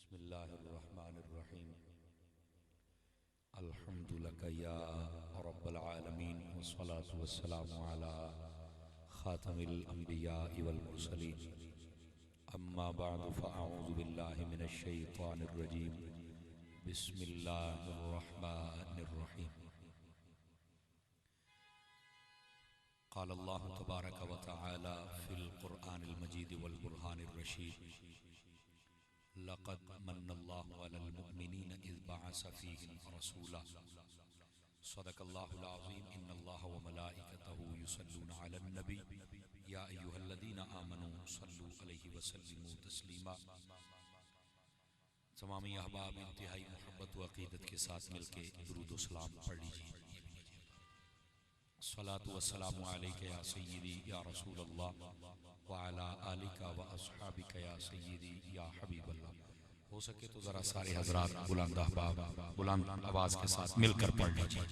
बिस्मिल्लाहिर्रहमानिर्रहीम। अल्हम्दुलिल्लाह या रब्बल आलमीन वस्सलातु वस्सलामु अला खातमिल अंबिया वल मुरसलीन। अम्मा बअदु फ़अऊज़ु बिल्लाहि मिनश शैतानिर रजीम। बिस्मिल्लाहिर्रहमानिर्रहीम। क़ाल अल्लाहु तबारक व तआला फ़िल क़ुरआनिल मजीद वल बुरहानिर रशीद। लक़द मन्नल्लाहु अलल मुअमिनीन इज़ बअस फ़ीहिम रसूला। सदक़ल्लाहुल अज़ीम। इन्नल्लाह व मलाइकतहु युसल्लूना अलन नबी या अय्युहल्लज़ीना आमनू सल्लू अलैहि वसल्लिमू तस्लीमा। तमामी अहबाब इंतहाई मोहब्बत व अक़ीदत के साथ मिलके दुरूद व सलाम पढ़ लीजिए। सलातु वस्सलामु अलैका या सय्यदी या रसूलल्लाह व अला आलिका व अस्हाबिका या सय्यदी या हबीबल्लाह। हो सके तो ज़रा सारे हज़रात बुलंद अहबाब बुलंद आवाज़ के साथ मिलकर पढ़ लीजिए।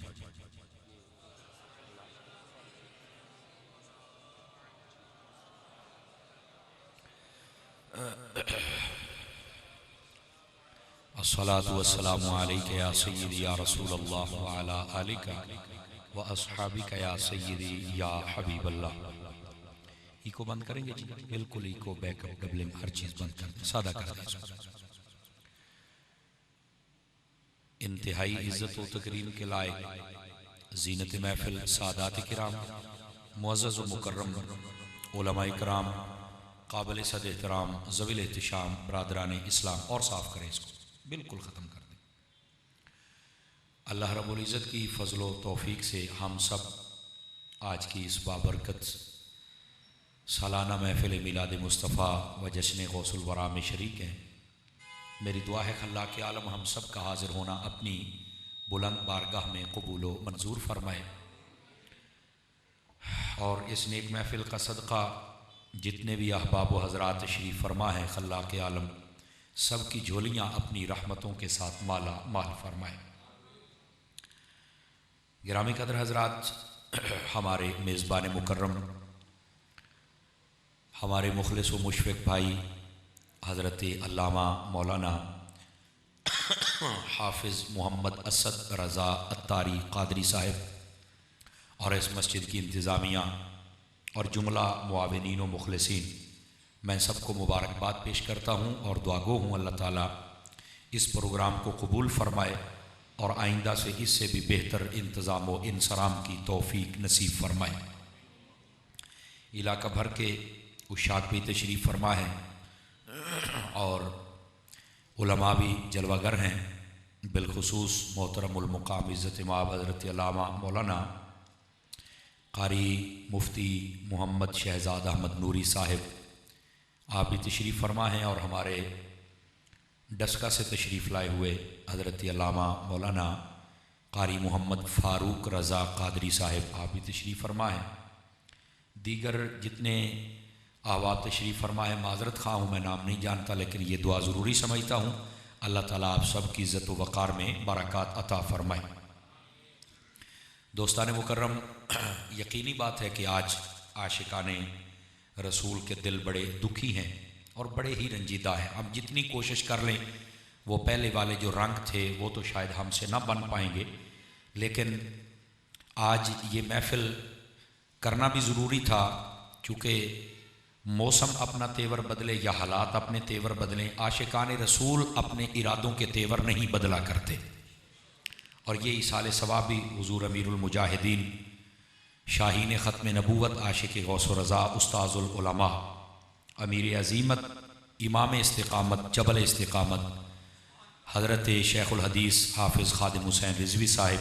अस्सलातु वस्सलामु अलैका या सय्यदी या रसूलल्लाह व अला आलिका व अस्हाबिका या सय्यदी या हबीबल्लाह। इको बंद करेंगे जी, बिल्कुल इको बैकअप डबलिंग हर चीज़ बंद कर दें, सादा कर दें। इंतहाई इज़्ज़त व तकरीम के लायक ज़ीनत महफिल सादात किराम, मुअज़्ज़ज़ व मुकर्रम उलमाए किराम, काबिल सद एहतराम ज़वील एहतिशाम बरादरान इस्लाम। और साफ़ करें इसको, बिल्कुल ख़त्म कर दें। अल्लाह रब्बुल इज़्ज़त की फ़ज़ल व तौफ़ीक़ से हम सब आज की इस बाबरकत सालाना महफ़िल मिलाद मुस्तफ़ा व जश्न गौसुल वरा में शरीक हैं। मेरी दुआ है खल्लाक़ आलम हम सब का हाज़िर होना अपनी बुलंद बारगाह में कबूल व मंजूर फरमाए। और इस नेक महफ़िल का सदक़ा जितने भी अहबाब व हज़रात तशरीफ़ फरमा है, खल्लाक़ आलम सब की झोलियाँ अपनी रहमतों के साथ माला माल फरमाए। गिरामी कदर हज़रात, हमारे मेज़बान मुकर्रम हमारे मुखलिस व मुशफ़िक़ भाई हज़रत अल्लामा मौलाना हाफ़िज़ मोहम्मद असद रज़ा अत्तारी क़ादरी साहिब और इस मस्जिद की इंतज़ामिया और जुमला मुआविनीन व मुखलिसीन, मैं सबको मुबारकबाद पेश करता हूँ और दुआगो हूँ अल्लाह ताला इस प्रोग्राम को कबूल फ़रमाए और आइंदा से इससे भी बेहतर इंतज़ाम व इंसराम की तौफ़ीक़ नसीब फ़रमाए। इलाका भर के उशाक भी तशरीफ़ फरमा है और उलमा भी जलवागर हैं। बिलखुसूस मोहतरमुल मुक़ाम इज़्ज़त माब हज़रत अल्लामा मौलाना क़ारी मुफ्ती मोहम्मद शहज़ाद अहमद नूरी साहिब आप भी तशरीफ़ फरमा हैं और हमारे डस्का से तशरीफ़ लाए हुए हज़रत अल्लामा मौलाना क़ारी मोहम्मद फ़ारूक रज़ा क़ादरी साहिब आप भी तशरीफ़ फरमा हैं। दीगर जितने आवाज़ तशरीफ़ फरमा है, माज़रत ख़्वाह हूँ, मैं नाम नहीं जानता, लेकिन ये दुआ ज़रूरी समझता हूँ। अल्लाह ताला आप सब की इज़्ज़त व वक़ार में बरक़ात अता फ़रमाए। दोस्तान मुकर्रम, यकीनी बात है कि आज आशिकाने रसूल के दिल बड़े दुखी हैं और बड़े ही रंजीदा हैं। हम जितनी कोशिश कर लें वो पहले वाले जो रंग थे वो तो शायद हमसे ना बन पाएंगे, लेकिन आज ये महफ़िल करना भी ज़रूरी था, चूँकि मौसम अपना तेवर बदले या हालात अपने तेवर बदलें, आशिकाने रसूल अपने इरादों के तेवर नहीं बदला करते। और ये इसाले सवाब भी हुज़ूर अमीरुल मुजाहिदीन शाहीन ख़त्म नबूवत आशिक़ गौस व रज़ा उस्ताज़ुल उलमा अमीर अज़ीमत इमाम इस्तिक़ामत जबल इस्तिक़ामत हज़रत शेख़ुल हदीस हाफ़िज़ ख़ादिम हुसैन रिज़वी साहिब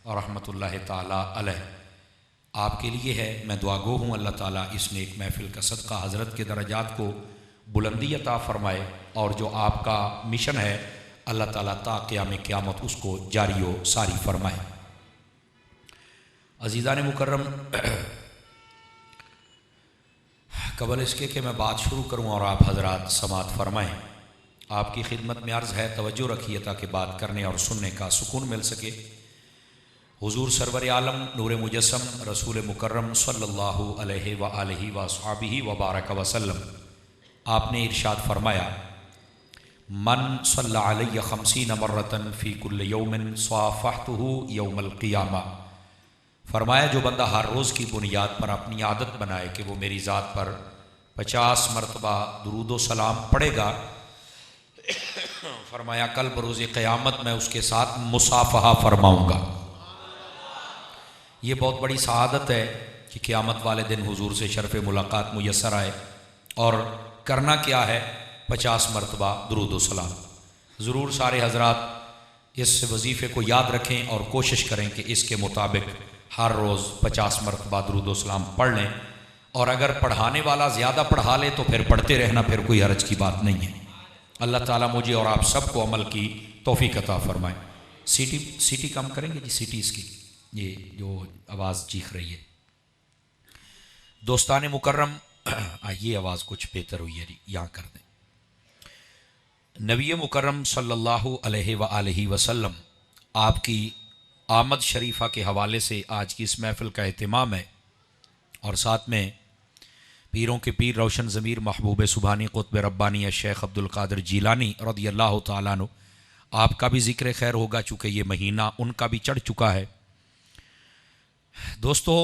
और रहमतुल्लाहि ताला अलैह आपके लिए है। मैं दुआगो हूँ अल्लाह ताला इस नेक महफ़िल का सदका हज़रत के दरजात को बुलंदी अता फ़रमाए और जो आपका मिशन है अल्लाह ताला ता क़याम क़यामत उसको जारी व सारी फ़रमाए। अज़ीज़ान मुकर्रम, कबल इसके कि मैं बात शुरू करूँ और आप हज़रात समात फ़रमाएँ, आपकी खिदमत में अर्ज़ है तवज्जो रखिए ताकि बात करने और सुनने का सुकून मिल सके। हुज़ूर सरवर आलम नूर मुजस्सम रसूल मुकर्रम सल्लल्लाहु अलैहि व आलिहि व अस्हाबिहि व बारक वसल्लम आपने इरशाद फरमाया, मन सल्ला अलैहि खमसीन मर्रतन फ़ी कुल्ल यौमिन स्वाफ़हतुहु यौमल क़ियामा। फरमाया जो बंदा हर रोज़ की बुनियाद पर अपनी आदत बनाए कि वो मेरी ज़ात पर 50 मरतबा दुरूद सलाम पढ़ेगा, फरमाया कल बरोज़ क़यामत मैं उसके साथ मुसाफ़हा फरमाऊँगा। ये बहुत बड़ी सआदत है कि क़यामत वाले दिन हुजूर से शर्फ़ मुलाकात मुयस्सर आए। और करना क्या है? 50 मरतबा दुरूद सलाम। ज़रूर सारे हज़रात इस वजीफ़े को याद रखें और कोशिश करें कि इसके मुताबिक हर रोज़ 50 मरतबा दुरूद सलाम पढ़ लें। और अगर पढ़ाने वाला ज़्यादा पढ़ा ले तो फिर पढ़ते रहना, फिर कोई हर्ज की बात नहीं है। अल्लाह ताला मुझे और आप सबको अमल की तौफ़ीक़ अता फ़रमाए। सीटी कम करेंगे जी, सीटी इसकी ये जो आवाज़ चीख रही है। दोस्तान मुकर्रम, ये आवाज़ कुछ बेहतर हुई है, यहाँ कर दें। नबी मुकर्रम सल्लल्लाहु अलैहि वआलैहि वसल्लम आपकी आमद शरीफा के हवाले से आज की इस महफ़िल का एहतिमाम है। और साथ में पीरों के पीर रोशन ज़मीर महबूब सुबहानी क़ुत्ब रब्बानी शेख अब्दुल क़ादिर जीलानी रज़ियल्लाहु ताला अन्हु, आपका भी ज़िक्र खैर होगा चूँकि ये महीना उनका भी चढ़ चुका है। दोस्तों,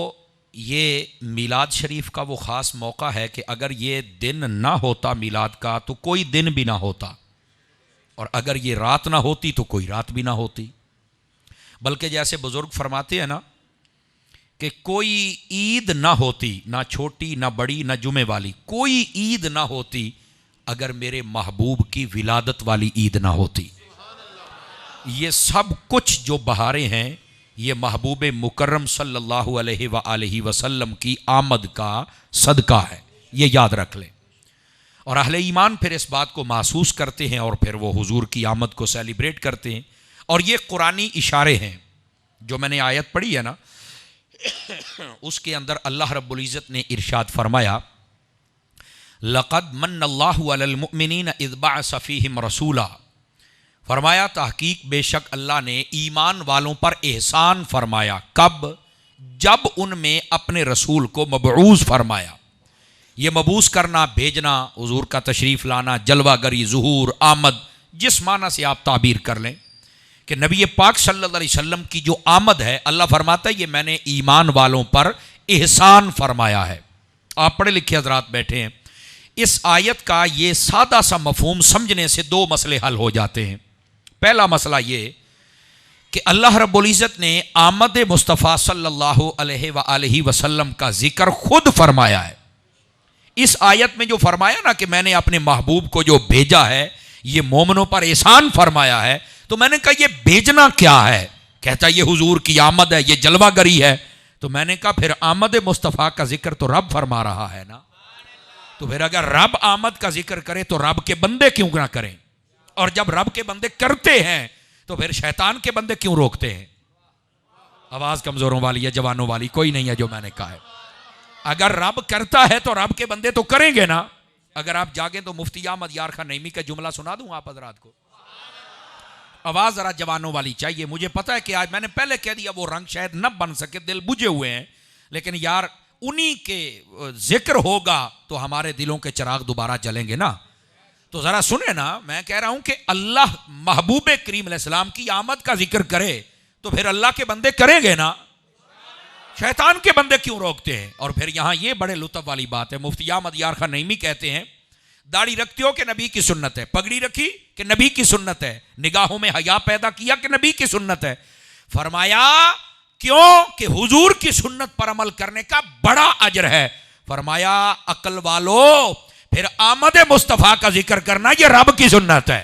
ये मीलाद शरीफ का वो ख़ास मौका है कि अगर ये दिन ना होता मीलाद का तो कोई दिन भी ना होता, और अगर ये रात ना होती तो कोई रात भी ना होती। बल्कि जैसे बुज़ुर्ग फरमाते हैं ना कि कोई ईद ना होती, ना छोटी ना बड़ी ना जुमे वाली, कोई ईद ना होती अगर मेरे महबूब की विलादत वाली ईद ना होती। ये सब कुछ जो बहारें हैं ये महबूब मुकर्रम सल्लल्लाहु अलैहि वसल्लम की आमद का सदका है, ये याद रख लें। और अहले ईमान फिर इस बात को महसूस करते हैं और फिर वो हुजूर की आमद को सेलिब्रेट करते हैं। और ये कुरानी इशारे हैं। जो मैंने आयत पढ़ी है ना, उसके अंदर अल्लाह रब्बुल इज़्ज़त ने इरशाद फरमाया, लक़द मन्नल्लाहु अलल मुअमिनीन इज़ बअस फ़ीहिम रसूला। फरमाया तहकीक बेशक अल्लाह ने ईमान वालों पर एहसान फरमाया। कब? जब उनमें अपने रसूल को मबऊस फरमाया। ये मबूस करना, भेजना, हुजूर का तशरीफ़ लाना, जलवागरी, ज़ुहूर, आमद, जिस माना से आप ताबीर कर लें कि नबी पाक सल्लल्लाहु अलैहि वसल्लम की जो आमद है, अल्लाह फरमाता है ये मैंने ईमान वालों पर एहसान फरमाया है। आप पढ़े लिखे हज़रात बैठे हैं, इस आयत का ये सादा सा मफहूम समझने से दो मसले हल हो जाते हैं। पहला मसला ये कि अल्लाह रब्बुल इज़्ज़त ने आमद मुस्तफ़ा सल्लल्लाहु अलैहि वसल्लम का जिक्र खुद फरमाया है। इस आयत में जो फरमाया ना कि मैंने अपने महबूब को जो भेजा है ये मोमिनों पर एहसान फरमाया है, तो मैंने कहा ये भेजना क्या है? कहता ये हुजूर की आमद है, ये जलवागरी है। तो मैंने कहा फिर आमद मुस्तफ़ा का जिक्र तो रब फरमा रहा है ना, तो फिर अगर रब आमद का जिक्र करे तो रब के बंदे क्यों ना करें? और जब रब के बंदे करते हैं तो फिर शैतान के बंदे क्यों रोकते हैं? आवाज कमजोरों वाली है, जवानों वाली कोई नहीं है जो मैंने कहा है। अगर रब करता है तो रब के बंदे तो करेंगे ना। अगर आप जागे तो मुफ्ती अहमद यार खान नईमी का जुमला सुना दूं आप हजरात को। आवाज जरा जवानों वाली चाहिए। मुझे पता है कि आज मैंने पहले कह दिया वो रंग शायद न बन सके, दिल बुझे हुए हैं, लेकिन यार उन्हीं के जिक्र होगा तो हमारे दिलों के चिराग दोबारा जलेंगे ना। तो जरा सुने ना, मैं कह रहा हूं कि अल्लाह महबूब करीम अलैहिस्सलाम की आमद का जिक्र करे तो फिर अल्लाह के बंदे करेंगे ना, शैतान के बंदे क्यों रोकते हैं? और फिर यहां ये बड़े लुत्फ वाली बात है, मुफ्ती अहमद यार खान नईमी कहते हैं दाढ़ी रखते हो कि नबी की सुन्नत है, पगड़ी रखी कि नबी की सुन्नत है, निगाहों में हया पैदा किया कि नबी की सुन्नत है। फरमाया क्यों? कि हुजूर की सुन्नत पर अमल करने का बड़ा अजर है। फरमाया अकल वालों फिर आमद मुस्तफ़ा का जिक्र करना ये रब की सुन्नत है,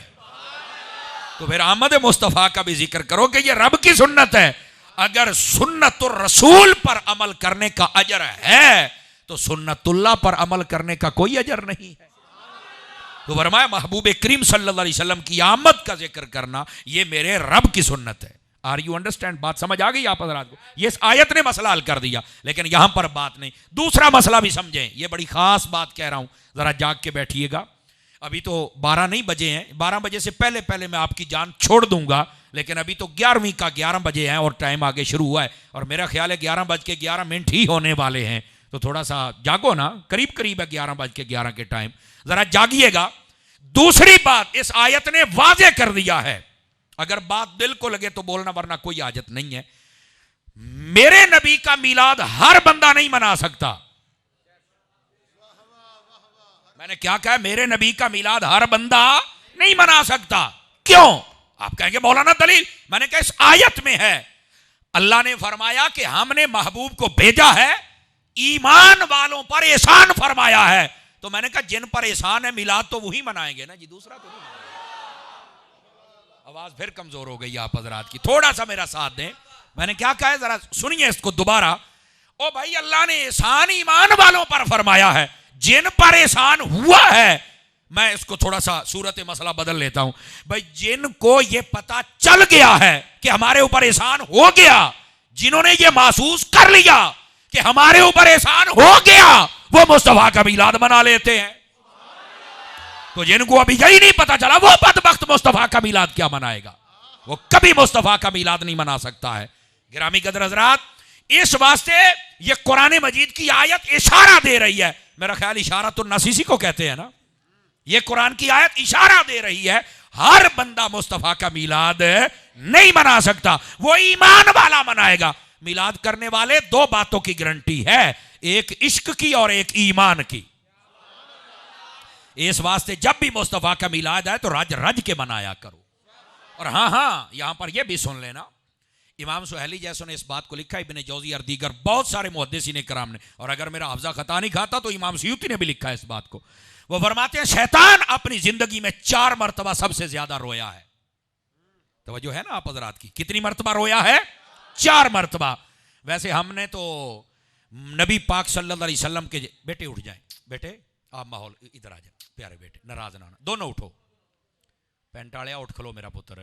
तो फिर आमद मुस्तफ़ा का भी जिक्र करो कि ये रब की सुन्नत है। अगर सुन्नतुर रसूल पर अमल करने का अजर है तो सुन्नतुल्लाह पर अमल करने का कोई अजर नहीं है। तो फरमाया महबूब करीम सल्लल्लाहु अलैहि वसल्लम की आमद का जिक्र करना ये मेरे रब की सुन्नत है। Are you understand? बात समझ आ गई आप हज़रात को? ये इस आयत ने मसला हल कर दिया, लेकिन यहां पर बात नहीं। दूसरा मसला भी समझें, ये बड़ी खास बात कह रहा हूं, जरा जाग के बैठिएगा। अभी तो 12 नहीं बजे हैं, 12 बजे से पहले पहले मैं आपकी जान छोड़ दूंगा, लेकिन अभी तो 11वीं का 11 बजे हैं और टाइम आगे शुरू हुआ है और मेरा ख्याल है 11:11 ही होने वाले हैं। तो थोड़ा सा जागो ना, करीब करीब है 11:11 के टाइम, जरा जागिएगा। दूसरी बात इस आयत ने वाजे कर दिया है, अगर बात दिल को लगे तो बोलना, वरना कोई हाजत नहीं है। मेरे नबी का मीलाद हर बंदा नहीं मना सकता। मैंने क्या कहा? मेरे नबी का मीलाद हर बंदा नहीं मना सकता। क्यों? आप कहेंगे मौलाना दलील। मैंने कहा इस आयत में है, अल्लाह ने फरमाया कि हमने महबूब को भेजा है, ईमान वालों पर एहसान फरमाया है। तो मैंने कहा जिन पर एहसान है मिलाद तो वही मनाएंगे ना जी, दूसरा तो नहीं मनाएंगे। आवाज फिर कमजोर हो गई आप हजरात की, थोड़ा सा मेरा साथ दें। मैंने क्या कहा है जरा सुनिए इसको दोबारा। ओ भाई, अल्लाह ने एहसान ईमान वालों पर फरमाया है, जिन पर एहसान हुआ है, मैं इसको थोड़ा सा सूरत मसला बदल लेता हूं। भाई जिनको ये पता चल गया है कि हमारे ऊपर एहसान हो गया, जिन्होंने ये महसूस कर लिया कि हमारे ऊपर एहसान हो गया, वो मुस्तफा का मीलाद मना लेते हैं। तो जिनको अभी यही नहीं पता चला, वो बदबख्त मुस्तफा का मीलाद क्या मनाएगा? वो कभी मुस्तफा का मीलाद नहीं मना सकता है। गिरामी कदर हजरात, इस वास्ते ये कुरान मजीद की आयत इशारा दे रही है। मेरा ख्याल इशारा तो नसीसी को कहते हैं ना। ये कुरान की आयत इशारा दे रही है, हर बंदा मुस्तफा का मीलाद नहीं मना सकता, वो ईमान वाला मनाएगा। मिलाद करने वाले दो बातों की गारंटी है, एक इश्क की और एक ईमान की। इस वास्ते जब भी मुस्तफा का मिलाद आए तो रज रज के मनाया करो। और हाँ हाँ, यहां पर यह भी सुन लेना, इमाम सुहैली जैसों ने इस बात को लिखा, इब्ने जौजी और दीगर बहुत सारे मुहद्दिसीन कराम ने, और अगर मेरा हफ्जा खता नहीं खाता तो इमाम सयूती ने भी लिखा है इस बात को। वो फरमाते हैं शैतान अपनी जिंदगी में 4 मरतबा सबसे ज्यादा रोया है। तवज्जो है ना आप हजरात की? कितनी मरतबा रोया है? 4 मरतबा। वैसे हमने तो नबी पाक सल्लल्लाहु अलैहि वसल्लम के, बेटे उठ जाएं, बेटे आप माहौल इधर आ जाए, प्यारे बेटे नाराज ना, दोनों उठो, पेंटालिया उठ खलो मेरा पुत्र,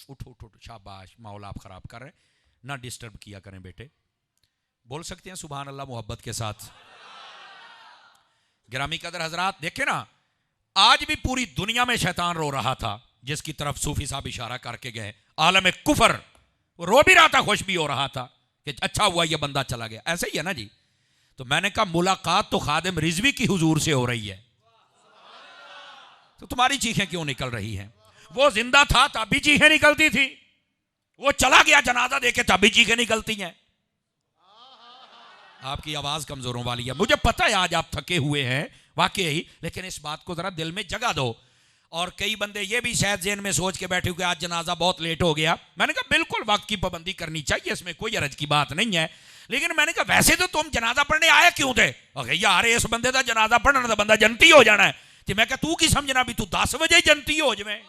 उठो उठो, शाबाश, माहौल आप खराब कर रहे हैं, ना डिस्टर्ब किया करें बेटे। बोल सकते हैं सुभान अल्लाह मोहब्बत के साथ? गिरामी कदर हजरात, देखे ना, आज भी पूरी दुनिया में शैतान रो रहा था, जिसकी तरफ सूफी साहब इशारा करके गए, आलम कुफर, वो रो भी रहा था, खुश भी हो रहा था कि अच्छा हुआ ये बंदा चला गया। ऐसे ही है ना जी। तो मैंने कहा मुलाकात तो खादिम रिजवी की हुजूर से हो रही है, तो तुम्हारी चीखें क्यों निकल रही हैं? वो जिंदा था तब भी चीखें निकलती थी, वो चला गया जनाजा देके तब भी चीखें निकलती हैं। आपकी आवाज कमजोरों वाली है, मुझे पता है आज आप थके हुए हैं वाकई, लेकिन इस बात को जरा दिल में जगा दो। और कई बंदे ये भी शायद जेन में सोच के बैठे हुए आज जनाजा बहुत लेट हो गया। मैंने कहा बिल्कुल वक्त की पाबंदी करनी चाहिए, इसमें कोई हरज की बात नहीं है, लेकिन मैंने कहा वैसे तो तुम जनाजा पढ़ने आए क्यों थे? यार इस बंदे का जनाजा पढ़ना तो बंदा जनती हो जाना है। तो मैं कहा तू की समझना भी तू 10 बजे जनती हो जाए?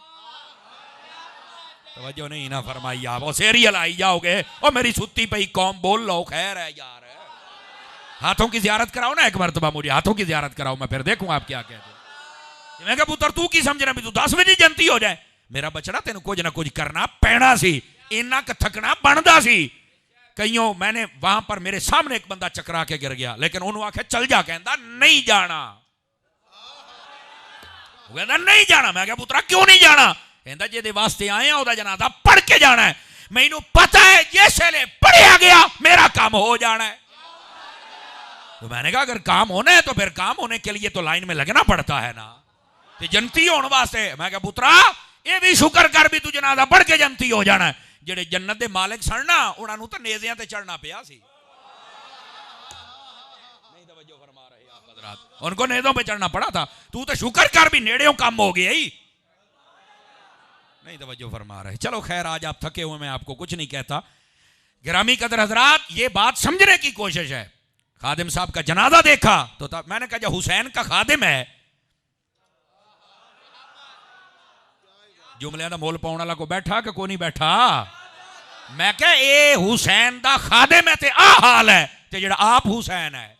तवज्जो नहीं ना फरमाई आप, और सीरियल आई जाओगे और मेरी सुत्ती पई कौम बोल लो, खैर है यार, हाथों की जियारत कराओ ना एक मरतबा, मुझे हाथों की जियारत कराओ, मैं फिर देखूं आप क्या कहते हैं। मैं कहा पुत्र तू की समझना भी तू 10 बजे जनती हो जाए? मेरा बचड़ा तेन कुछ ना कुछ करना पैना सी, इन्ना क थकना बनता सी। कईयों मैंने वहां पर मेरे सामने एक बंदा चकरा के गिर गया, लेकिन उन्होंने आख्या चल जा, कहता नहीं जाना, कहता नहीं जाना। मैं क्या पुत्रा क्यों नहीं जाना? कहता जेदे वास्ते आए हैं ओदा जनाजा पढ़ के जाना है, मैनू पता है ये शैले पढ़िया गया मेरा काम हो जाना है। तो मैंने कहा अगर काम होना है तो फिर काम होने के लिए तो लाइन में लगना पड़ता है ना, तो जनती होने वास्ते। मैं कहा पुत्रा ये भी शुक्र कर भी तू जनाजा पढ़ के जनती हो जाना है। जेडे जन्नत के मालिक सन ना, उन्होंने तो नेज़ियां ते चढ़ना पिया सी, नहीं तवज्जो फरमा रहे आप हज़रात, उनको नेज़ों पे चढ़ना पड़ा था। तू तो शुक्र कर भी नेड़ेयों काम हो गया ही, नहीं तवज्जो फरमा रहे। चलो खैर आज आप थके हुए, मैं आपको कुछ नहीं कहता। गिरामी कदर हजरात, ये बात समझने की कोशिश है। खादिम साहब का जनाजा देखा तो मैंने कहा जो हुसैन का खादिम है, जुमलियां दा मोल पाउण वाला को बैठा कि को नहीं बैठा? मैं कहा ए हुसैन दा खादिम है ते आ हाल है, ते जेड़ा आप हुसैन है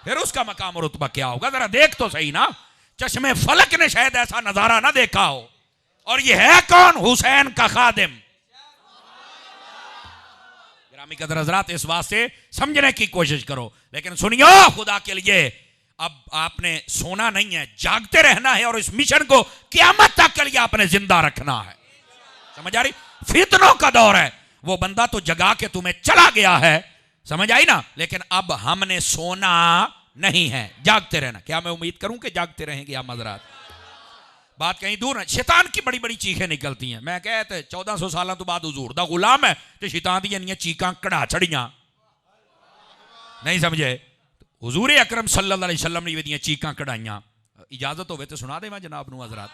फिर उसका मकाम और रुतबा क्या होगा? जरा देख तो सही ना। चश्मे फलक ने शायद ऐसा नजारा ना देखा हो, और ये है कौन? हुसैन का खादिम। गिरामी कदर हजरात, इस वास्ते समझने की कोशिश करो, लेकिन सुनियो खुदा के लिए अब आपने सोना नहीं है, जागते रहना है, और इस मिशन को क़यामत तक के लिए आपने जिंदा रखना है। समझ आ रही? फितनों का दौर है, वो बंदा तो जगा के तुम्हें चला गया है, समझ आई ना, लेकिन अब हमने सोना नहीं है, जागते रहना। क्या मैं उम्मीद करूं कि जागते रहेंगे आप हज़रात? बात कहीं दूर है, शैतान की बड़ी बड़ी चीखें निकलती हैं। मैं कहते 1400 साल तो बाद हुजूर दा गुलाम है तो शैतान दी चीकां कढ़ा छड़ियां नहीं समझे। हुजूर अकरम सल्लल्लाहु अलैहि वसल्लम ने ये चीकां कढ़ाइयां। इजाजत होवे तो सुना दे मैं जनाब नू हजरात।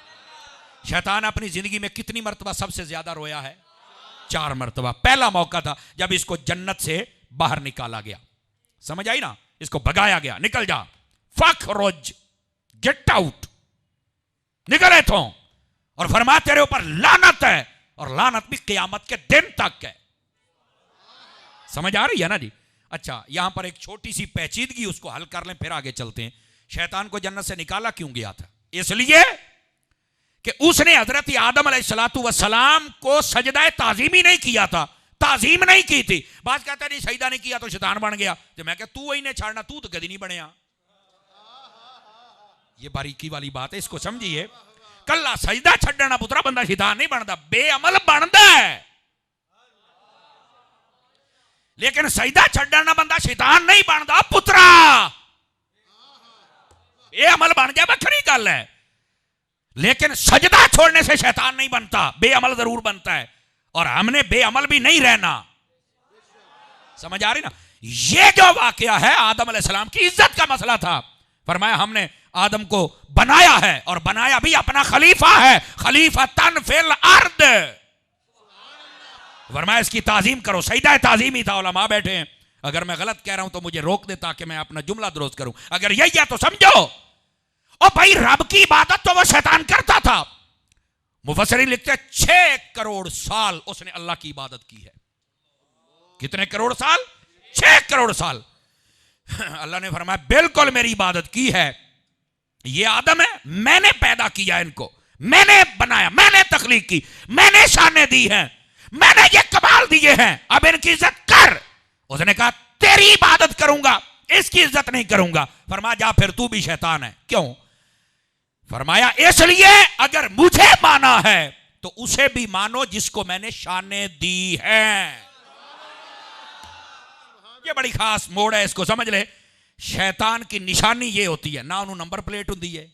शैतान अपनी जिंदगी में कितनी मरतबा सबसे ज्यादा रोया है? 4 मरतबा। पहला मौका था जब इसको जन्नत से बाहर निकाला गया, समझ आई ना, इसको भगाया गया, निकल जा, फखरुज, गेट आउट, निकले तो, और फरमा तेरे ऊपर लानत है, और लानत भी क़यामत के दिन तक है। समझ आ रही है ना जी? अच्छा, यहां पर एक छोटी सी पेचीदगी उसको हल कर लें, फिर आगे चलते हैं। शैतान को जन्नत से निकाला क्यों गया था? इसलिए कि उसने हजरत आदम अलैहिस्सलातु वस्सलाम को सजदा ताजीम ही नहीं किया था, ताजीम नहीं की थी। बात कहता नहीं सजदा नहीं किया तो शैतान बन गया। तो मैं क्या तू वही ने छाड़ना, तू तो कभी नहीं बनया। ये बारीकी वाली बात है, इसको समझिए। कल्ला सजदा छड़ना पुत्रा बंदा शैतान नहीं बनता, बेअमल बनता है। लेकिन सजदा छड़ना बंदा शैतान नहीं बनता पुत्रा, बेअमल बन गया बखरी गल है। लेकिन सजदा छोड़ने से शैतान नहीं बनता, बेअमल जरूर बनता है। और हमने बेअमल भी नहीं रहना। समझ आ रही ना? ये जो वाकया है आदम अलैहिस्सलाम की इज्जत का मसला था। फरमाया हमने आदम को बनाया है, और बनाया भी अपना खलीफा है, खलीफतन फिल अर्द। फरमाया इसकी ताजीम करो। सजदा ताजीम ही था। उलमा बैठे हैं, अगर मैं गलत कह रहा हूं तो मुझे रोक दे ताकि मैं अपना जुमला दुरुस्त करूं। अगर यही है तो समझो। और भाई रब की इबादत तो वो शैतान करता था। मुफस्सिरीन लिखते हैं 6 करोड़ साल उसने अल्लाह की इबादत की है। कितने करोड़ साल? 6 करोड़ साल। अल्लाह ने फरमाया बिल्कुल मेरी इबादत की है। ये आदम है, मैंने पैदा किया इनको, मैंने बनाया, मैंने तख्लीक की, मैंने शानें दी हैं, मैंने ये कमाल दिए हैं, अब इनकी इज्जत कर। उसने कहा तेरी इबादत करूंगा, इसकी इज्जत नहीं करूंगा। फरमाया जा फिर तू भी शैतान है। क्यों? फरमाया इसलिए अगर मुझे माना है तो उसे भी मानो जिसको मैंने शानें दी हैं। ये बड़ी खास मोड़ है, इसको समझ ले। शैतान की निशानी ये होती है, ना उन्होंने नंबर प्लेट होती है,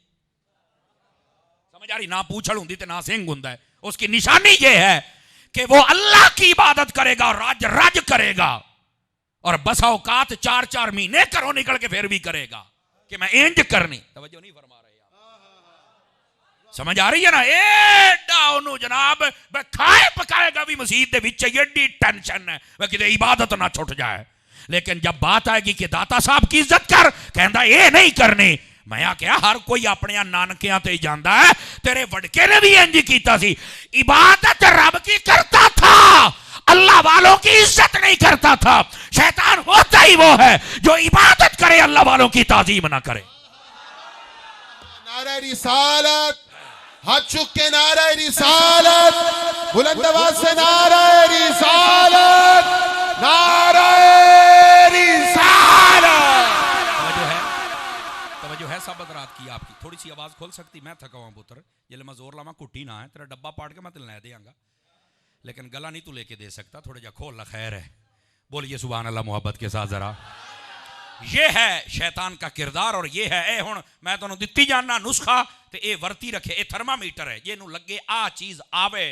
समझ आ रही, ना पूछड़ होती ते ना सिंह होता है। उसकी निशानी ये है कि वो अल्लाह की इबादत करेगा और राज राज करेगा। और बसा औकात 4-4 महीने करो निकल के फिर भी करेगा कि मैं इंज करनी। तवज्जो नहीं फरमा रहे आप? समझ आ रही है ना? एडा ओनू जनाब खाए पकाएगा भी मसीद दे विच एडी टेंशन है वह किते इबादत ना छुट जाए। लेकिन जब बात आएगी कि दाता साहब की इज्जत कर, कहता ये नहीं करनी। मैं क्या हर कोई अपने नानकियां ते जाता है, तेरे वडके ने भी इंज कीता सी। इबादत रब की करता था, अल्लाह वालों की इज्जत नहीं करता था। शैतान होता ही वो है जो इबादत करे अल्लाह वालों की ताजीम ना करे। नारा रिसालत, हाथ चुक के नारा रिसालत, बुलंद आवाज से नारा रिसालत, नारा रिसालत। तवज्जो है सब रात की आपकी। थोड़ी सी आवाज खोल सकती? मैं थका हुआ पुत्र, ये मैं जोर लावा कुट्टी ना है, तेरा डब्बा पाट के मैं तेल लै देंगा, लेकिन गला नहीं तू लेके दे सकता। थोड़ा जा खोल ला, खैर है। बोलिए सुभान अल्लाह मोहब्बत के साथ जरा। ये है शैतान का किरदार। और ये है ए हुण मैं तुहानू दित्ती जाना नुस्खा ते ए वरती रखे। ए थर्मामीटर है, ये नू लगे आ चीज आवे,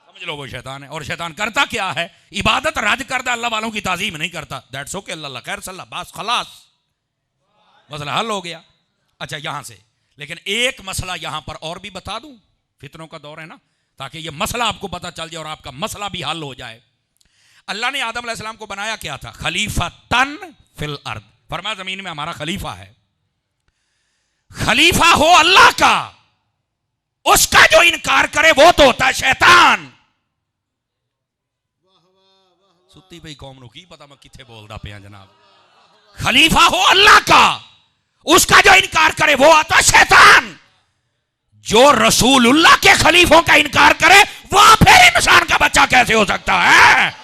समझ लो वो शैतान है। और शैतान करता क्या है? इबादत राज करता, अल्लाह वालों की ताजीम नहीं करता। दैट्स ओके, अल्लाह खैर सल्ला, बस खलास, मसला हल हो गया। अच्छा यहां से, लेकिन एक मसला यहां पर और भी बता दूं, फितनों का दौर है ना, ताकि ये मसला आपको पता चल जाए और आपका मसला भी हल हो जाए। अल्लाह ने आदम अलैहिस्सलाम को बनाया क्या था? खलीफतन फिल अर्द। फरमाया जमीन में हमारा खलीफा है। खलीफा हो अल्लाह का, उसका जो इनकार करे वो तो होता है शैतान। सुत्ती पई कौम नूं की पता मैं किथे बोलदा पिया जनाब। खलीफा हो अल्लाह का, उसका जो इनकार करे वो आता है शैतान। जो रसूलुल्लाह के खलीफों का इनकार करे वो फिर इंसान का बच्चा कैसे हो सकता है?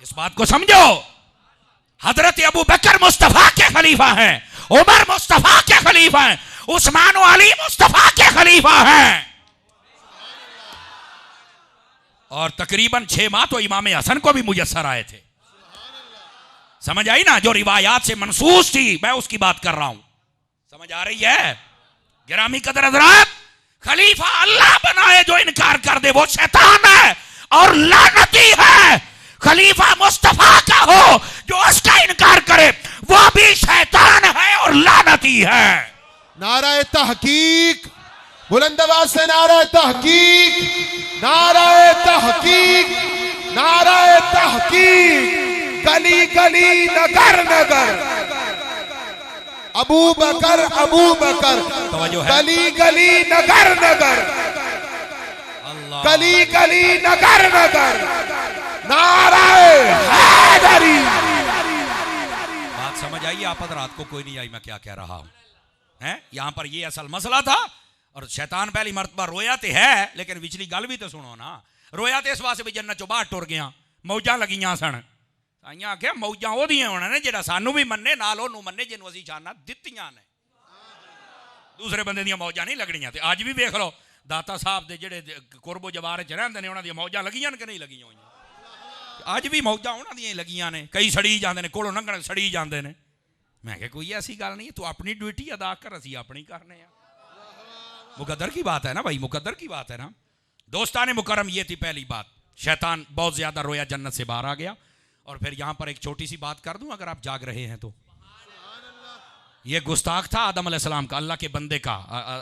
इस बात को समझो। हजरत अबू बकर मुस्तफा के खलीफा हैं, उमर मुस्तफा के खलीफा हैं, उस्मान व अली मुस्तफा के खलीफा हैं। और तकरीबन 6 माह तो इमाम हसन को भी मुयस्सर आए थे। समझ आई ना? जो रिवायात से मनसूस थी, मैं उसकी बात कर रहा हूं। समझ आ रही है? गिरामी कदर हज़रात, खलीफा अल्लाह बनाए जो इनकार कर दे वो शैतान है और लानती है। खलीफा मुस्तफा का हो जो उसका इनकार करे वो भी शैतान है और लानती है। नाराए तहकीक, बुलंद आवाज से नाराए तहकीक, नाराए तहकीक, नाराए तहकीक। गली गली नगर नगर अबू बकर, अबू बकर, गली गली नगर नगर, गली गली नगर नगर, नाराए हैदरी। बात समझ आई आप रात को? कोई नहीं आई मैं क्या कह रहा हूं? हैं यहां पर ये असल मसला था और शैतान पहली मर्तबा रोया तो है, लेकिन विचली गल भी तो सुनो ना। रोया तो इस वास्ते भी जन्नत चो बाहर टुर गया, मौजा लगियां सन। आइया आख्या मौजा ओदियां होना ने जेड़ा सानू भी मन्ने नाल ओनू मन्ने जिन्नू असीं शाना दित्तियां ने। दूसरे बंदे दियां मौजां नहीं लगनियां। ते अज भी वेख लो दाता साहब दे जेड़े कुरबो जवार च रहिंदे ने उन्हां दियां मौजां लगियां कि नहीं लगियां होईयां? अज भी मौजां उन्हां दियां लगियां ने। कई सड़ी जांदे ने, कोलों लंघण सड़ी जांदे ने। मैं कहा कोई ऐसी गल नहीं, तू अपनी ड्यूटी अदा कर, असीं अपनी करने आ। मुकद्दर की बात है ना भाई, मुकद्दर की बात है ना। दोस्ताने मुकरम, ये थी पहली बात। शैतान बहुत ज्यादा रोया, जन्नत से बाहर आ गया। और फिर यहां पर एक छोटी सी बात कर दूं अगर आप जाग रहे हैं तो। ये गुस्ताख था आदम अलैहिस्सलाम का, अल्लाह के बंदे का।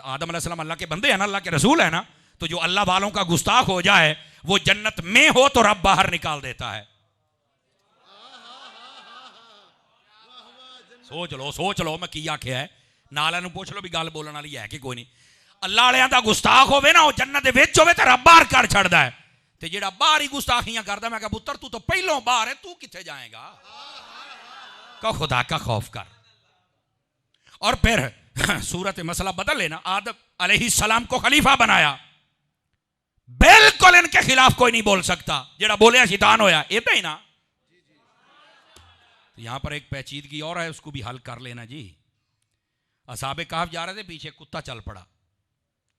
आदम अलैहिस्सलाम अल्लाह के बंदे हैं ना, अल्लाह के रसूल है ना। तो जो अल्लाह वालों का गुस्ताख हो जाए वो जन्नत में हो तो रब बाहर निकाल देता है। सोच लो मैं की आख्या है। नाले नूं पूछ लो भी गल बोलने वाली है कि कोई नहीं। अल्लाह वालियां दा गुस्ताख होवे ना, वो जन्नत दे विच होवे ते रब बाहर कर छड़दा है। ते जेड़ा बाहर ही गुस्ताखियां करदा, मैं कहा पुत्र तू तो पहलों बाहर है, तू किथे जाएगा? का खुदा का खौफ कर। और फिर सूरत मसला बदल लेना। आदम अलैहिस्सलाम को खलीफा बनाया, बिल्कुल इनके खिलाफ कोई नहीं बोल सकता। जेड़ा बोले शैतान होया, इतना ही ना। यहां पर एक पेचीदगी और है, उसको भी हल कर लेना जी। असहाबे कहफ जा रहे थे, पीछे कुत्ता चल पड़ा।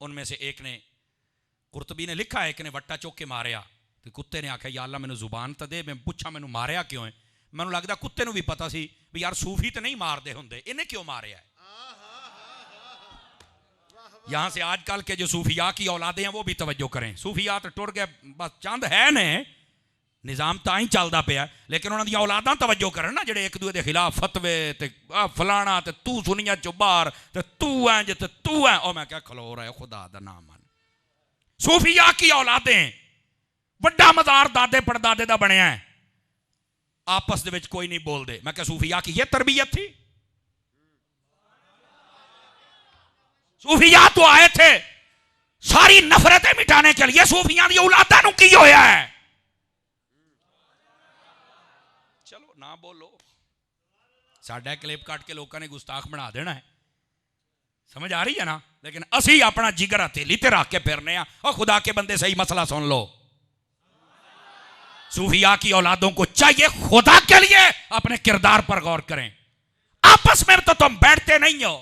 उनमें से एक ने, कुर्तबी ने लिखा है, एक ने वट्टा चौक के मारिया। तो कुत्ते ने आख्या या अल्लाह मैनू जुबान तो दे, मैं पूछा मैनू मारिया क्यों है? मैनू लगता कुत्ते नू भी पता सी भी यार सूफी तो नहीं मारते होंगे, इन्हें क्यों मारिया है? यहां से आजकल के जो सूफिया की औलादे हैं वो भी तवज्जो करें। सूफिया तो टुर गए, बस चंद है ने, निज़ाम तो ही चलता पाया, लेकिन उन्होंने औलादा तवज्जो करन ना, जेडे एक दूसरे के खिलाफ फतवे ते फलाना ते तू सुनिया चो बाहर ते तू इंज ते तू है। और मैं क्या खलो रहा है, खुदा दा नाम मन। सूफिया की औलादें, बड़ा मज़ार दादे पड़दादे दा बनया है, आपस दे विच कोई नहीं बोलते। मैं क्या सूफिया की ये तरबियत थी? सूफिया तो आए थे सारी नफरतें मिटाने के लिए। सूफिया दी औलादा नूं की होया है? चलो ना बोलो, साडा क्लिप काट के लोगों ने गुस्ताख बना देना है। समझ आ रही है ना? लेकिन असी अपना जिगर हथेली ते रख के फिरने आ। और खुदा के बंदे सही मसला सुन लो, सूफिया की औलादों को चाहिए खुदा के लिए अपने किरदार पर गौर करें। आपस में तो तुम बैठते नहीं हो।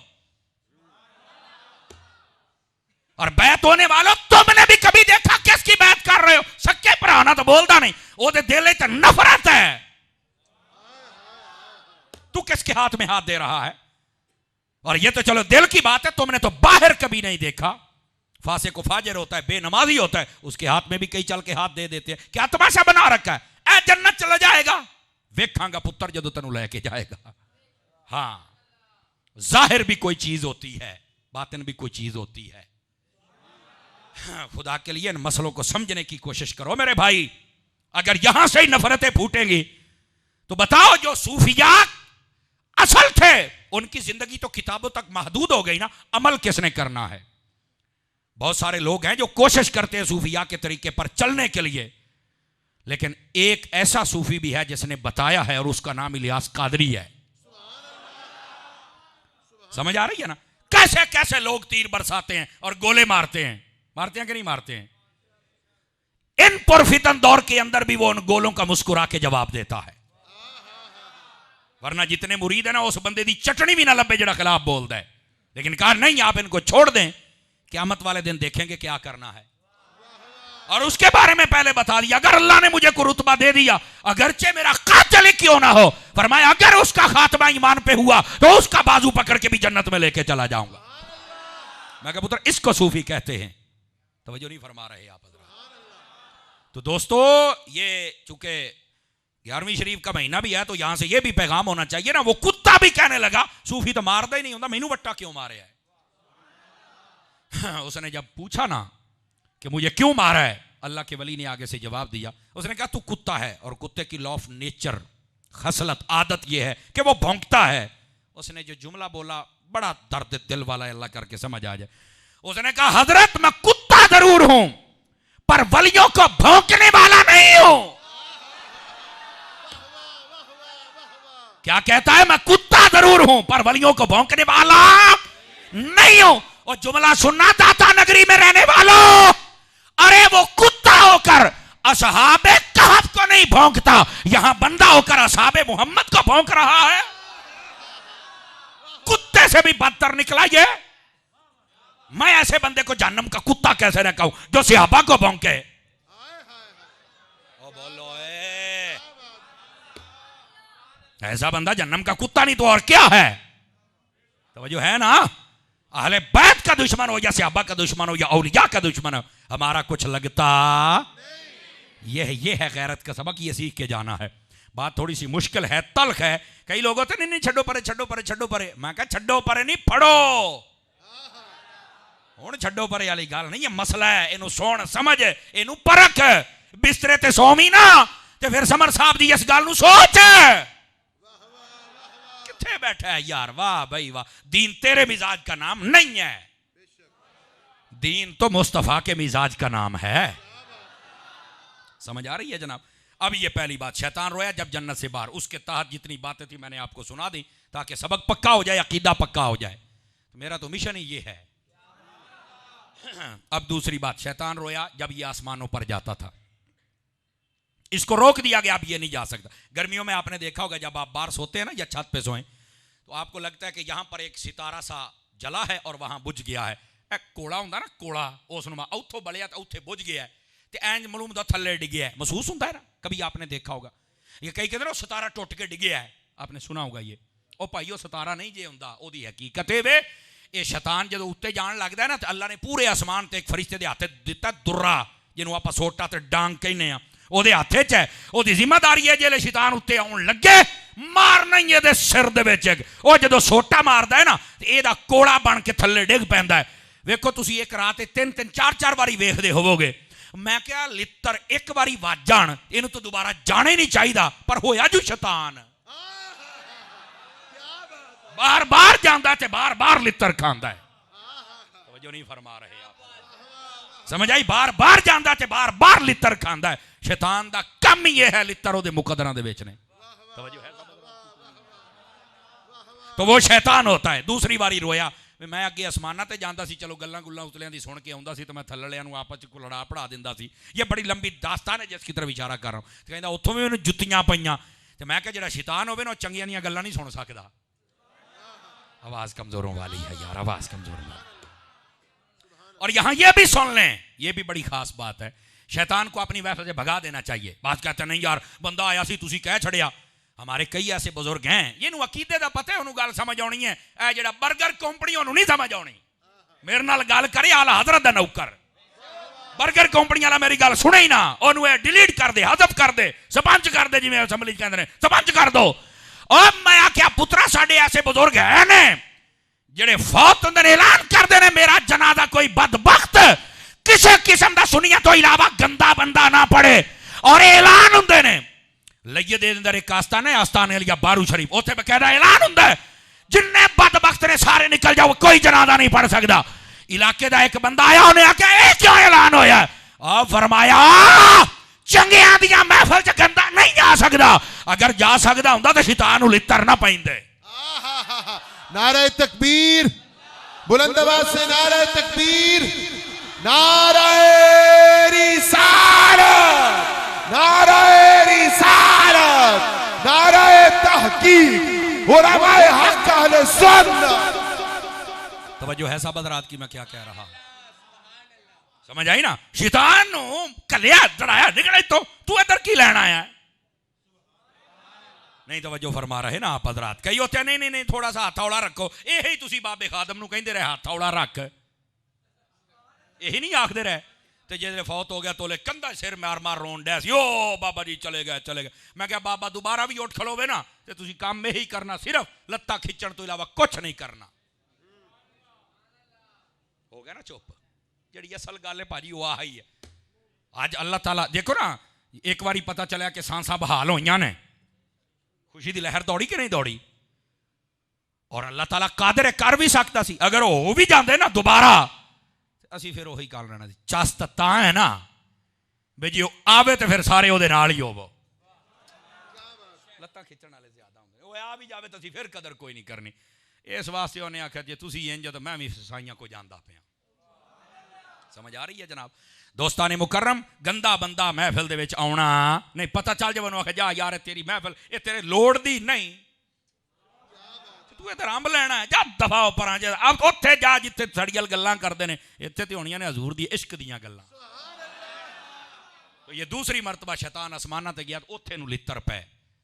और बैत होने वालों, तुमने भी कभी देखा किसकी बैत कर रहे हो? सच्चे भरा तो बोलता नहीं, वो दिल तो नफरत है। तू किसके हाथ में हाथ दे रहा है? और ये तो चलो दिल की बात है, तुमने तो बाहर कभी नहीं देखा। फासे को फाजिर होता है, बेनमाजी होता है, उसके हाथ में भी कई चल के हाथ दे देते हैं। क्या तमाशा बना रखा है? ए जन्नत चला जाएगा, वेखांगा पुत्र जदों तेनू लेके जाएगा। हाँ, जाहिर भी कोई चीज होती है, बातिन भी कोई चीज होती है। हाँ, खुदा के लिए इन मसलों को समझने की कोशिश करो मेरे भाई। अगर यहां से ही नफरतें फूटेंगी तो बताओ, जो सूफिया असल थे उनकी जिंदगी तो किताबों तक महदूद हो गई ना, अमल किसने करना है? बहुत सारे लोग हैं जो कोशिश करते हैं सूफिया के तरीके पर चलने के लिए, लेकिन एक ऐसा सूफी भी है जिसने बताया है और उसका नाम इलियास कादरी है। समझ आ रही है ना? कैसे कैसे लोग तीर बरसाते हैं और गोले मारते हैं कि नहीं मारते हैं? इन पुरफितन दौर के अंदर भी वो उन गोलों का मुस्कुरा के जवाब देता है। वरना जितने मुरीद है ना, उस बंदे दी चटनी भी ना लब्बे जड़ा खिलाफ बोलता है। लेकिन कहा नहीं, आप इनको छोड़ दें, क़यामत वाले दिन देखेंगे क्या करना है। और उसके बारे में पहले बता दिया, अगर अल्लाह ने मुझे कोई रुतबा दे दिया, अगरचे मेरा कातिल ही क्यों ना हो, फरमाया अगर उसका खात्मा ईमान पे हुआ तो उसका बाजू पकड़ के भी जन्नत में लेके चला जाऊंगा। मैं कहा पुत्र इसको सूफी कहते हैं। तवज्जो नहीं फरमा रहे आप। तो दोस्तों ये चूंकि 11वीं शरीफ का महीना भी है तो यहां से ये भी पैगाम होना चाहिए ना, वो कुत्ता भी कहने लगा सूफी तो मारता ही नहीं होता, मैनू वट्टा क्यों मारे है। उसने जब पूछा ना कि मुझे क्यों मारा है, अल्लाह के वली ने आगे से जवाब दिया, उसने कहा तू कुत्ता है और कुत्ते की लॉ ऑफ नेचर, खसलत, आदत यह है कि वो भौंकता है। उसने जो जुमला बोला बड़ा दर्द दिल वाला है, अल्लाह करके समझ आ जाए। उसने कहा हजरत मैं कुत्ता जरूर हूं पर वलियों को भौंकने वाला नहीं हूं। क्या कहता है, मैं कुत्ता जरूर हूं पर वलियों को भौंकने वाला नहीं हूं। और जुमला सुनना दाता नगरी में रहने वालों, अरे वो कुत्ता होकर असहाबे कहफ को नहीं भौंकता, यहां बंदा होकर असहाबे मोहम्मद को भौंक रहा है। कुत्ते से भी बदतर निकला ये। मैं ऐसे बंदे को जहन्नम का कुत्ता कैसे न कहूं जो सहाबा को भौंके। ओ बोलो ऐसा बंदा जहन्नम का कुत्ता नहीं तो और क्या है। तो जो है ना, अहले बैत का दुश्मन हो या सहाबा का दुश्मन हो या औलिया का दुश्मन हो, हमारा कुछ लगता ये है गैरत का सबक, ये सीख के जाना है। बात थोड़ी सी मुश्किल है, तल्ख है। कई लोग होते नहीं छड्डो परे छड्डो परे छड्डो परे, मैं कहा छड्डो परे नहीं फड़ो। हुण छड्डो परे वाली गल नहीं है, मसला है इनू सुन समझ इनू परख। बिस्तरे ते सोवी ना ते फिर समर साहब दी इस गल नू सोच। किथे बैठा है यार, वाह भाई वाह। दीन तेरे मिजाज का नाम नहीं है, दीन तो मुस्तफा के मिजाज का नाम है। समझ आ रही है जनाब। अब ये पहली बात, शैतान रोया जब जन्नत से बाहर, उसके तहत जितनी बातें थी मैंने आपको सुना दी ताकि सबक पक्का हो जाए, अकीदा पक्का हो जाए। तो मेरा तो मिशन ही ये है। अब दूसरी बात, शैतान रोया जब ये आसमानों पर जाता था, इसको रोक दिया गया, अब ये नहीं जा सकता। गर्मियों में आपने देखा होगा जब आप बाहर सोते हैं ना या छत पे सोएं तो आपको लगता है कि यहां पर एक सितारा सा जला है और वहां बुझ गया है। एक कोड़ा होता ना, कोड़ा उसनुमा उथों बलिया तो उथे बुझ गया है ते एंज मलूम दा थल्ले डिगया है, महसूस होता है ना, कभी आपने देखा होगा। ये कई कहते ना सितारा टुट के डिगया है, आपने सुना होगा ये। ओ भाई सितारा नहीं जे हुंदा, ओदी हकीकत है वे ये शैतान जो उत्ते जान लगता है ना, तो अल्लाह ने पूरे आसमान ते एक फरिश्ते दे हाथ दिता दुर्रा, जिन्हों आप सोटा ते डांग कहने आ, ओदे हाथे च है। ओदी जिम्मेदारी है जेले शैतान उत्ते आउण लगे मारना ही ये सिर दे विच। ओ जदों सोटा मारदा है ना ते एदा कोड़ा बन के थल्ले डिग पैंदा है। वेखो तुसीं एक रात 3-3 4-4 बारी वेखदे होवोगे। मैं क्या लित्तर एक बारी वज जान इनू तो दोबारा जाने नहीं चाहिए, पर होया जो शैतान बार बार जाता है, बार बार लित्तर खांदा है। तवज्जो नहीं फरमा रहे आप, समझ आई। बार बार जाता है, बार बार लित्तर खांदा है। शैतान दा कम ही यह है लित्तर ओदे मुकद्दरां दे विच ने। तवज्जो है। तो वो शैतान होता है। दूसरी बारी रोया, मैं अगे आसमाना ते जांदा सी, चलो गल्लां गुल्लां उतलियां दी सुन के आउंदा सी, तो मैं थल्लियां नूं आपस च लड़ा पढ़ा दिंदा सी। ये बड़ी लंबी दास्तान है जिसकी तरफ इशारा कर रहा हूं। तो कहंदा उत्थों भी मैनूं जुत्तियां पईयां, ते मैं कहा जिहड़ा शैतान होवे ना चंगियां दियां गल्लां नहीं सुन सकदा। आवाज कमजोरों वाली है यार, आवाज कमजोरों वाली। और यहां ये भी सुन लें, ये भी बड़ी खास बात है, शैतान को अपनी महफिल से भगा देना चाहिए। बात कहते नहीं यार बंदा आया सी तुसी कह छड़िया। हमारे कई ऐसे बुजुर्ग हैं जिन्होंने अकीदे का पता है, उन्होंने गल समझ आनी है। ए जेड़ा बर्गर कंपनी उन्होंने नहीं समझ आनी। मेरे नाल गल करे आला हजरत दा नौकर, बर्गर कंपनी वाला मेरी गल सुने ही ना, उन्होंने डिलीट कर दे, हजफ कर दे, सरपंच कर दे, जिवें असम्बली कहते हैं सरपंच कर दो। और मैं आख्या पुत्रा साडे ऐसे बुजुर्ग है ने जेड़े फौत होंदे ने ऐलान करते हैं मेरा जनाजा कोई बदबख्त किसी किस्म का सुनिया तो इलावा गंदा बंदा ना पड़े, और ऐलान होंदे ने लइये दे अंदर एक आस्थाना है, आस्थाने लिया बारू शरीफ, उत्थे बकायदा ऐलान होंदा है जिन्ने बदबख्त ने सारे निकल जाओ, कोई जनाजा नहीं पढ़ सकता। इलाके का एक बंदा आया, उन्हें आख्या ये क्यों ऐलान होया? और फरमाया चंगियां दियां महफिल च गंदा नहीं जा सकता, अगर जा सकता हुंदा तो शैतान नूं लित्तर ना पैंदे। नारे तकबीर, बुलंद आवाज से नारे तकबीर, नारे रिसालत, नारे रिसालत, नारे तहकीक, उलमाए हक अहले सुन्नत। तवज्जो है साहब हज़रात की मैं क्या कह रहा। समझ आई ना? शैतान कलिया डराया निकले तो तू इधर की लेना आया? नहीं तवज्जो फरमा रहे ना आप हजरात? कई होते हैं नहीं नहीं थोड़ा सा हाथ हौला रखो, यही तुसी बाबे खादम नूं कहंदे रहे हाथ हौला रख, यही नहीं आखदे रहे? तो जिसले फौत हो गया तो कंधा सिर मार मार रोन डैस यो बाबा जी चले गए। मैं क्या बाबा दोबारा भी उठ खलोवे ना तो तुसी काम में ही करना, सिर्फ लत्ता खिंचण तो इलावा कुछ नहीं करना। हो गया ना चुप? जी असल गल है भाजी वो आई है। अज अल्लाह ताला देखो ना, एक बारी पता चलिया कि सांसा बहाल होईयां ने, खुशी की लहर दौड़ी कि नहीं दौड़ी? और अल्लाह ताला कादर है, कर भी सकता सी, अगर हो भी जाते ना दोबारा असी फिर वही गल रहना सी। चस्त तां है ना भी जो आवे तो फिर सारे ਉਹਦੇ ਨਾਲ ही होवो। लत्तां खिंचण वाले ज्यादा होंगे, वो आ भी जावे तो असी फिर कदर कोई नहीं करनी। इस वास्ते उन्हें आख्या जे तुसी इंज तो मैं भी साइयां को जांदा पिया। समझ आ रही है जनाब? दोस्ताने मुकर्रम, गंदा बंदा महफिल दे विच आउणा नहीं, पता चल जावे उन्होंने आख्या जा यार तेरी महफिल ये तेरे लोड़ दी नहीं, तू इधर अंब लेना है जा दफा पर अब उत्थे जा जिथे सड़ियल गल्लां करते हैं। इत्थे ते होणियां ने हजूर दी इश्क दियां गल्लां। तो ये दूसरी मरतबा शैतान आसमाना ते गया, उत्थे नूं लित्तर पै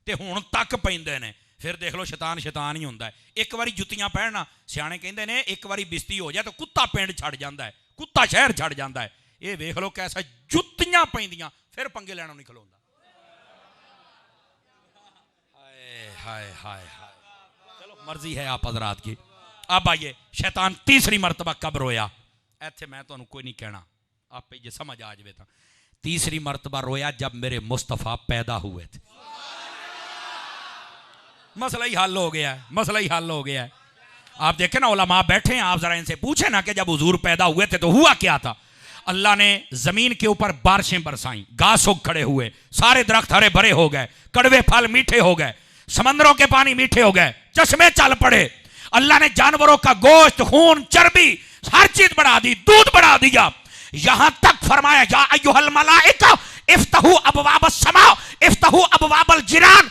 ते हुण तक पैंदे ने। फिर देख लो शैतान शैतान ही हुंदा है। एक बारी जुत्तियां पहनना, सियाणे कहंदे ने एक बारी बिस्ती हो जाए तो कुत्ता पिंड छड़ जांदा है, कुत्ता शहर छड़ जांदा है। ये वेख लो कैसा जुत्तियां पैंदियां फिर पंगे लैणों नहीं खलोंदा। हाय हाय हाय हाय, मर्जी है आप हजरात की। अब आइए शैतान तीसरी मरतबा कब रोया? इत्थे मैं तुहानूं कोई नहीं कहना, आप जे समझ आ जाए तो। तीसरी मरतबा रोया जब मेरे मुस्तफ़ा पैदा हुए थे। मसला ही हल हो गया है, मसला ही हल हो गया है। आप देखें ना उलमा बैठे हैं, आप जरा इनसे पूछे ना कि जब हुजूर पैदा हुए थे तो हुआ क्या था? अल्लाह ने जमीन के ऊपर बारिशें बरसाई, घास उग खड़े हुए, सारे दरख्त हरे भरे हो गए, कड़वे फल मीठे हो गए, समंदरों के पानी मीठे हो गए, चश्मे चल पड़े। अल्लाह ने जानवरों का गोश्त, खून, चर्बी हर चीज बढ़ा दी, दूध बढ़ा दिया। यहां तक फरमाया या अय्युहल मलाइका इफ्तहू अबवाबस समा इफ्तहू अबवाबल जिराद,